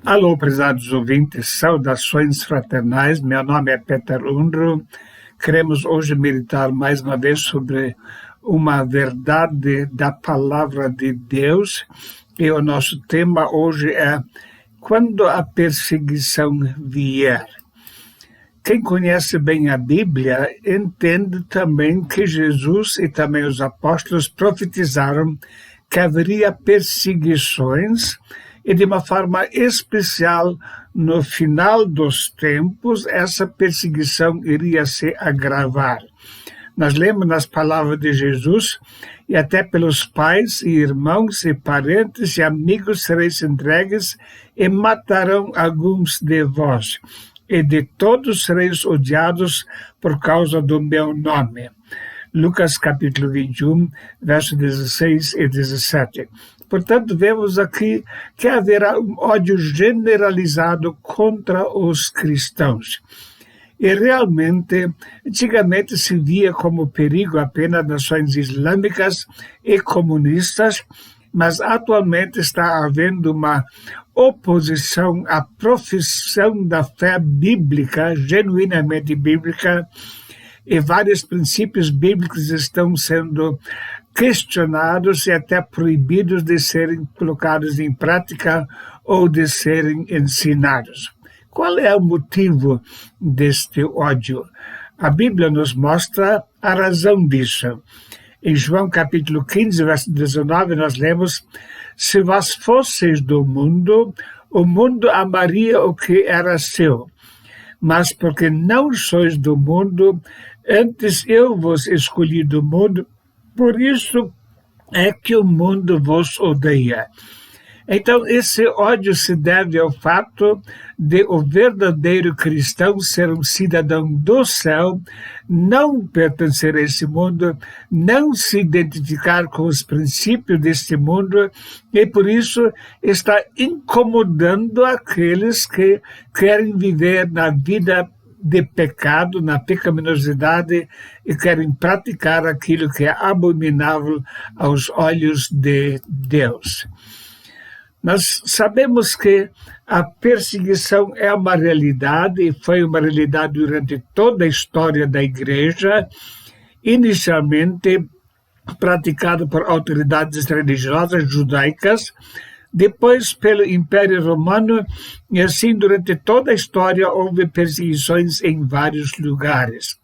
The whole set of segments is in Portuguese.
Alô, prezados ouvintes, saudações fraternais. Meu nome é Peter Unruh. Queremos hoje meditar mais uma vez sobre uma verdade da palavra de Deus. E o nosso tema hoje é quando a perseguição vier. Quem conhece bem a Bíblia entende também que Jesus e também os apóstolos profetizaram que haveria perseguições e de uma forma especial no final dos tempos essa perseguição iria se agravar. Nós lemos nas palavras de Jesus: e até pelos pais e irmãos e parentes e amigos sereis entregues e matarão alguns de vós, e de todos sereis odiados por causa do meu nome. Lucas capítulo 21, versos 16 e 17. Portanto, vemos aqui que haverá um ódio generalizado contra os cristãos. E realmente, antigamente se via como perigo apenas nações islâmicas e comunistas, mas atualmente está havendo uma oposição à profissão da fé bíblica, genuinamente bíblica, e vários princípios bíblicos estão sendo questionados e até proibidos de serem colocados em prática ou de serem ensinados. Qual é o motivo deste ódio? A Bíblia nos mostra a razão disso. Em João capítulo 15, verso 19, nós lemos: se vós fosseis do mundo, o mundo amaria o que era seu. Mas porque não sois do mundo, antes eu vos escolhi do mundo, por isso é que o mundo vos odeia. Então, esse ódio se deve ao fato de o verdadeiro cristão ser um cidadão do céu, não pertencer a esse mundo, não se identificar com os princípios deste mundo, e por isso está incomodando aqueles que querem viver na vida de pecado, na pecaminosidade, e querem praticar aquilo que é abominável aos olhos de Deus. Nós sabemos que a perseguição é uma realidade, e foi uma realidade durante toda a história da Igreja, inicialmente praticada por autoridades religiosas judaicas, depois pelo Império Romano, e assim durante toda a história houve perseguições em vários lugares.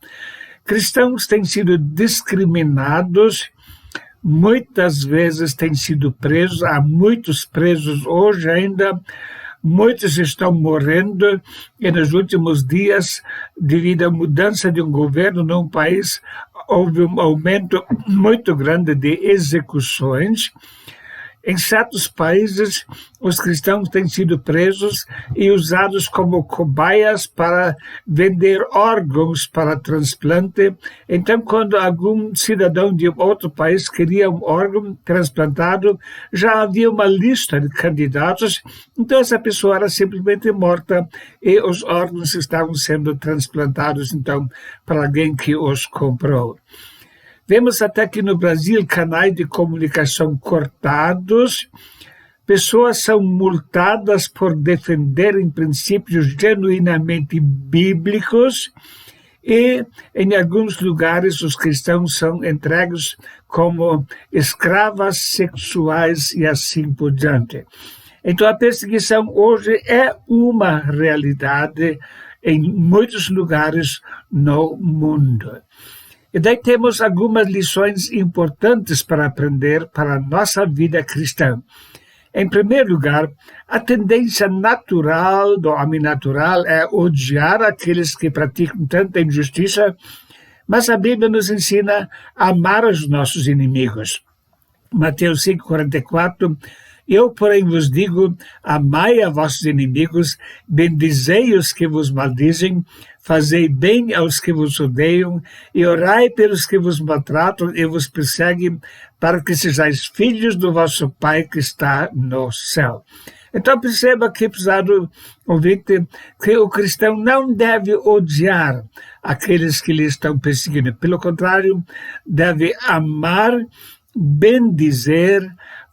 Cristãos têm sido discriminados, muitas vezes têm sido presos, há muitos presos hoje ainda, muitos estão morrendo, e nos últimos dias, devido à mudança de um governo num país, houve um aumento muito grande de execuções. Em certos países, os cristãos têm sido presos e usados como cobaias para vender órgãos para transplante. Então, quando algum cidadão de outro país queria um órgão transplantado, já havia uma lista de candidatos, então essa pessoa era simplesmente morta e os órgãos estavam sendo transplantados, então, para alguém que os comprou. Vemos até que no Brasil canais de comunicação cortados, pessoas são multadas por defenderem princípios genuinamente bíblicos, e em alguns lugares os cristãos são entregues como escravas sexuais e assim por diante. Então a perseguição hoje é uma realidade em muitos lugares no mundo. E daí temos algumas lições importantes para aprender para a nossa vida cristã. Em primeiro lugar, a tendência natural do homem natural é odiar aqueles que praticam tanta injustiça, mas a Bíblia nos ensina a amar os nossos inimigos. Mateus 5,44: eu, porém, vos digo, amai a vossos inimigos, bendizei os que vos maldizem, fazei bem aos que vos odeiam, e orai pelos que vos maltratam e vos perseguem, para que sejais filhos do vosso Pai que está no céu. Então perceba que, prezado ouvinte, que o cristão não deve odiar aqueles que lhe estão perseguindo. Pelo contrário, deve amar, bendizer,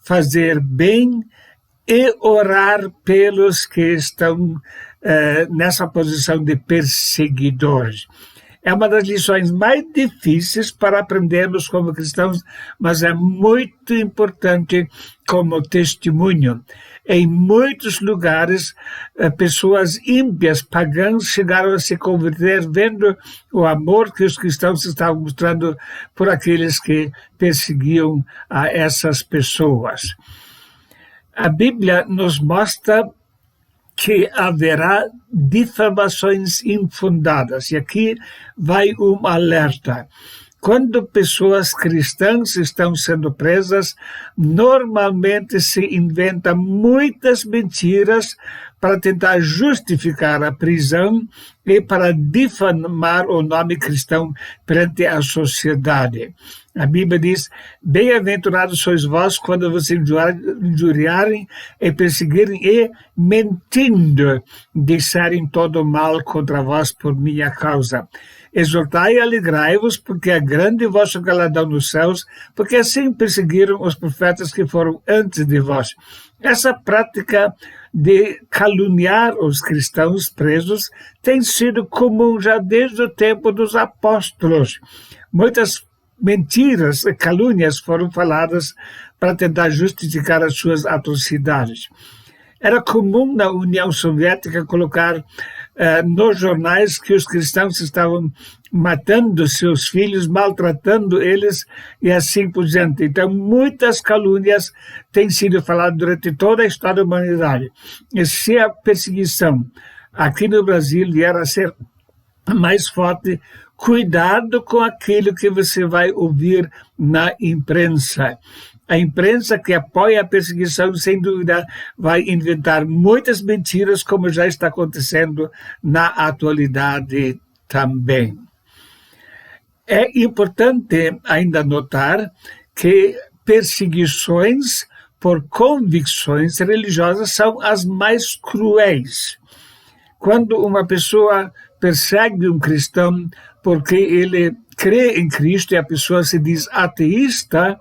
fazer bem e orar pelos que estão nessa posição de perseguidores. É uma das lições mais difíceis para aprendermos como cristãos, mas é muito importante como testemunho. Em muitos lugares, pessoas ímpias, pagãs, chegaram a se converter vendo o amor que os cristãos estavam mostrando por aqueles que perseguiam a essas pessoas. A Bíblia nos mostra que haverá difamações infundadas. E aqui vai um alerta. Quando pessoas cristãs estão sendo presas, normalmente se inventa muitas mentiras para tentar justificar a prisão e para difamar o nome cristão perante a sociedade. A Bíblia diz: bem-aventurados sois vós quando vos injuriarem e perseguirem e, mentindo, disserem todo mal contra vós por minha causa. Exultai e alegrai-vos, porque é grande o vosso galardão nos céus, porque assim perseguiram os profetas que foram antes de vós. Essa prática de caluniar os cristãos presos tem sido comum já desde o tempo dos apóstolos. Muitas mentiras e calúnias foram faladas para tentar justificar as suas atrocidades. Era comum na União Soviética colocar nos jornais que os cristãos estavam matando seus filhos, maltratando eles e assim por diante. Então, muitas calúnias têm sido faladas durante toda a história da humanidade. E se a perseguição aqui no Brasil vier a ser mais forte, cuidado com aquilo que você vai ouvir na imprensa. A imprensa que apoia a perseguição, sem dúvida, vai inventar muitas mentiras, como já está acontecendo na atualidade também. É importante ainda notar que perseguições por convicções religiosas são as mais cruéis. Quando uma pessoa persegue um cristão porque ele crê em Cristo e a pessoa se diz ateísta,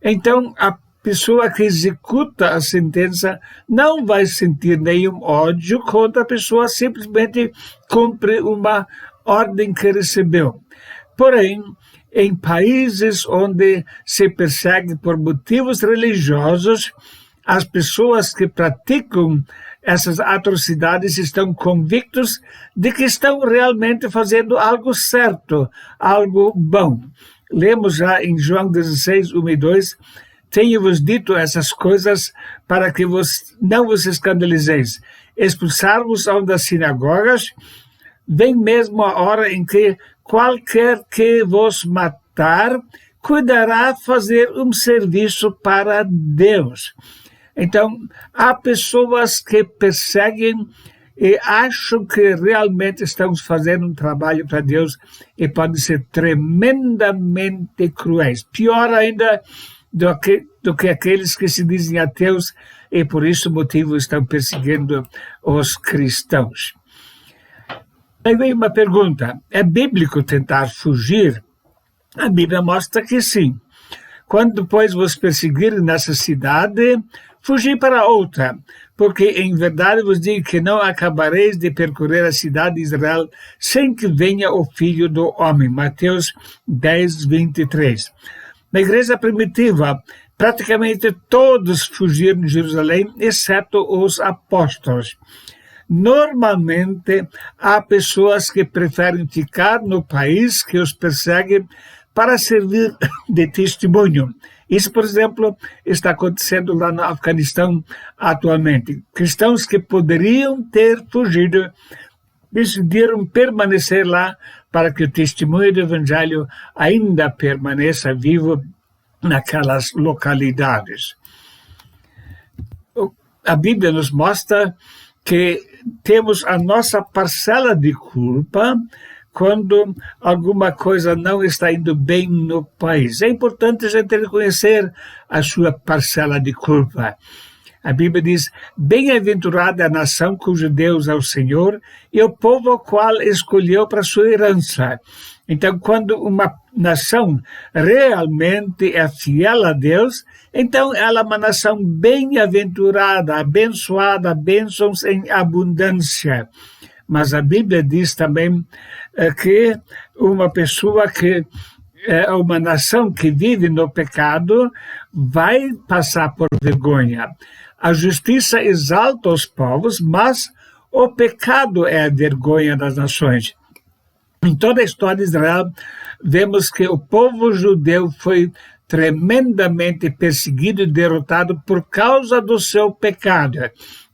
então a pessoa que executa a sentença não vai sentir nenhum ódio contra a pessoa, simplesmente cumpre uma ordem que recebeu. Porém, em países onde se persegue por motivos religiosos, as pessoas que praticam essas atrocidades estão convictos de que estão realmente fazendo algo certo, algo bom. Lemos já em João 16, 1 e 2, tenho-vos dito essas coisas para que não vos escandalizeis. Expulsar-vos das sinagogas, vem mesmo a hora em que qualquer que vos matar, cuidará fazer um serviço para Deus. Então, há pessoas que perseguem e acham que realmente estamos fazendo um trabalho para Deus e podem ser tremendamente cruéis. Pior ainda do que aqueles que se dizem ateus e por isso motivo estão perseguindo os cristãos. Aí vem uma pergunta: é bíblico tentar fugir? A Bíblia mostra que sim. Quando, pois, vos perseguirem nessa cidade, fugi para outra, porque em verdade vos digo que não acabareis de percorrer a cidade de Israel sem que venha o Filho do Homem. Mateus 10, 23. Na igreja primitiva, praticamente todos fugiram de Jerusalém, exceto os apóstolos. Normalmente, há pessoas que preferem ficar no país que os persegue para servir de testemunho. Isso, por exemplo, está acontecendo lá no Afeganistão atualmente. Cristãos que poderiam ter fugido decidiram permanecer lá para que o testemunho do Evangelho ainda permaneça vivo naquelas localidades. A Bíblia nos mostra que temos a nossa parcela de culpa quando alguma coisa não está indo bem no país. É importante a gente reconhecer a sua parcela de culpa. A Bíblia diz: bem-aventurada a nação cujo Deus é o Senhor e o povo ao qual escolheu para sua herança. Então, quando uma nação realmente é fiel a Deus, então ela é uma nação bem-aventurada, abençoada, bênçãos em abundância. Mas a Bíblia diz também que uma pessoa que é uma nação que vive no pecado vai passar por vergonha. A justiça exalta os povos, mas o pecado é a vergonha das nações. Em toda a história de Israel, vemos que o povo judeu foi tremendamente perseguido e derrotado por causa do seu pecado.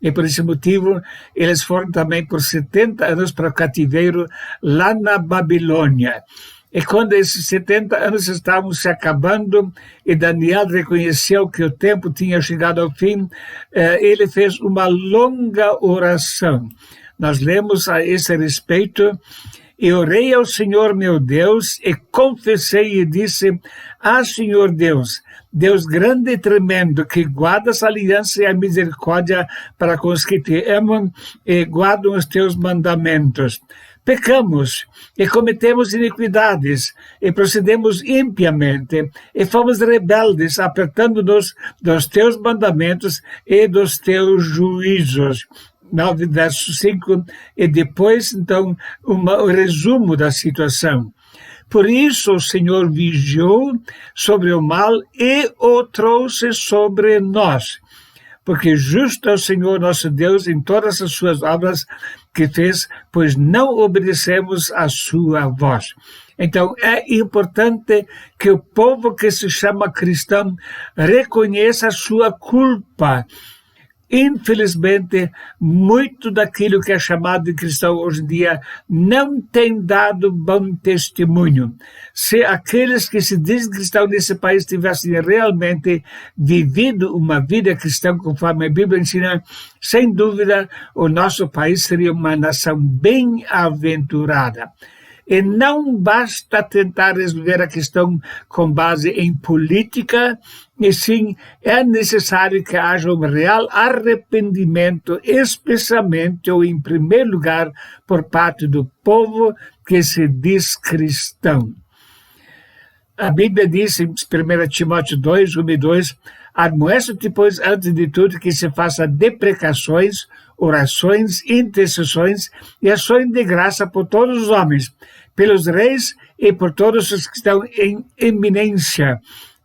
E por esse motivo, eles foram também por 70 anos para o cativeiro lá na Babilônia. E quando esses 70 anos estavam se acabando e Daniel reconheceu que o tempo tinha chegado ao fim, ele fez uma longa oração. Nós lemos a esse respeito: "E orei ao Senhor meu Deus e confessei e disse: Senhor Deus, Deus grande e tremendo, que guardas a aliança e a misericórdia para com os que te amam e guardam os teus mandamentos. Pecamos e cometemos iniquidades e procedemos impiamente e fomos rebeldes, apertando-nos dos teus mandamentos e dos teus juízos." 9, verso 5, e depois, então, um resumo da situação. "Por isso o Senhor vigiou sobre o mal e o trouxe sobre nós. Porque justo é o Senhor nosso Deus em todas as suas obras que fez, pois não obedecemos à sua voz." Então, é importante que o povo que se chama cristão reconheça a sua culpa. Infelizmente, muito daquilo que é chamado de cristão hoje em dia não tem dado bom testemunho. Se aqueles que se dizem cristãos nesse país tivessem realmente vivido uma vida cristã conforme a Bíblia ensina, sem dúvida o nosso país seria uma nação bem-aventurada. E não basta tentar resolver a questão com base em política, e sim é necessário que haja um real arrependimento, especialmente ou em primeiro lugar por parte do povo que se diz cristão. A Bíblia diz em 1 Timóteo 2, 1 e 2, "Admoesta-te, pois, antes de tudo, que se faça deprecações, orações, intercessões e ações de graça por todos os homens, pelos reis e por todos os que estão em eminência,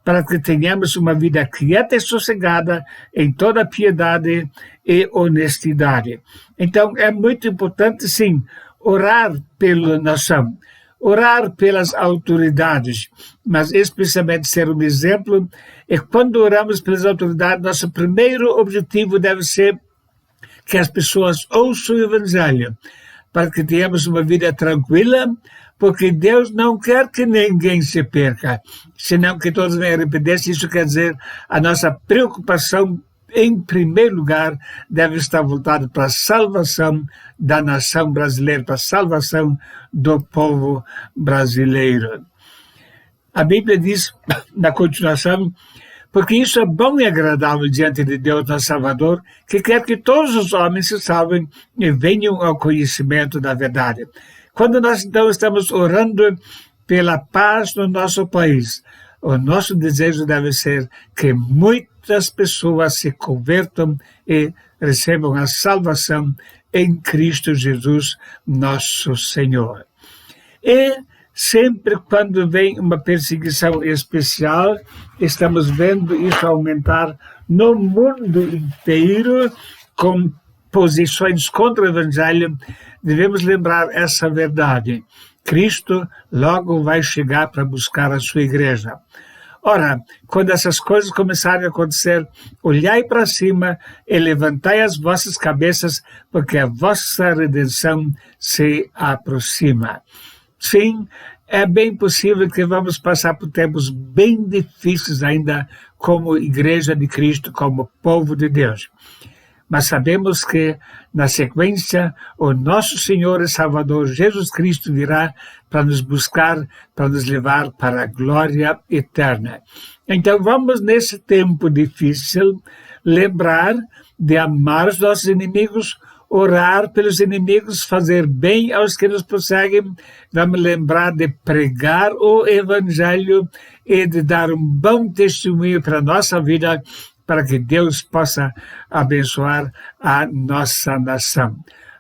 para que tenhamos uma vida quieta e sossegada em toda piedade e honestidade." Então, é muito importante, sim, orar pela nação, orar pelas autoridades, mas especialmente ser um exemplo. E quando oramos pelas autoridades, nosso primeiro objetivo deve ser que as pessoas ouçam o Evangelho, para que tenhamos uma vida tranquila, porque Deus não quer que ninguém se perca, senão que todos venham arrepender-se. Isso quer dizer, a nossa preocupação, em primeiro lugar, deve estar voltada para a salvação da nação brasileira, para a salvação do povo brasileiro. A Bíblia diz, na continuação, "Porque isso é bom e agradável diante de Deus nosso Salvador, que quer que todos os homens se salvem e venham ao conhecimento da verdade." Quando nós, então, estamos orando pela paz no nosso país, o nosso desejo deve ser que muitas pessoas se convertam e recebam a salvação em Cristo Jesus, nosso Senhor. E sempre quando vem uma perseguição especial, estamos vendo isso aumentar no mundo inteiro, com posições contra o Evangelho. Devemos lembrar essa verdade: Cristo logo vai chegar para buscar a sua igreja. Ora, quando essas coisas começarem a acontecer, olhai para cima e levantai as vossas cabeças, porque a vossa redenção se aproxima. Sim, é bem possível que vamos passar por tempos bem difíceis ainda como Igreja de Cristo, como povo de Deus. Mas sabemos que, na sequência, o nosso Senhor e Salvador Jesus Cristo virá para nos buscar, para nos levar para a glória eterna. Então vamos, nesse tempo difícil, lembrar de amar os nossos inimigos, orar pelos inimigos, fazer bem aos que nos perseguem. Vamos lembrar de pregar o Evangelho e de dar um bom testemunho para a nossa vida, para que Deus possa abençoar a nossa nação.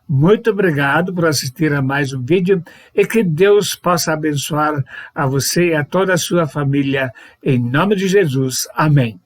Muito obrigado por assistir a mais um vídeo e que Deus possa abençoar a você e a toda a sua família. Em nome de Jesus. Amém.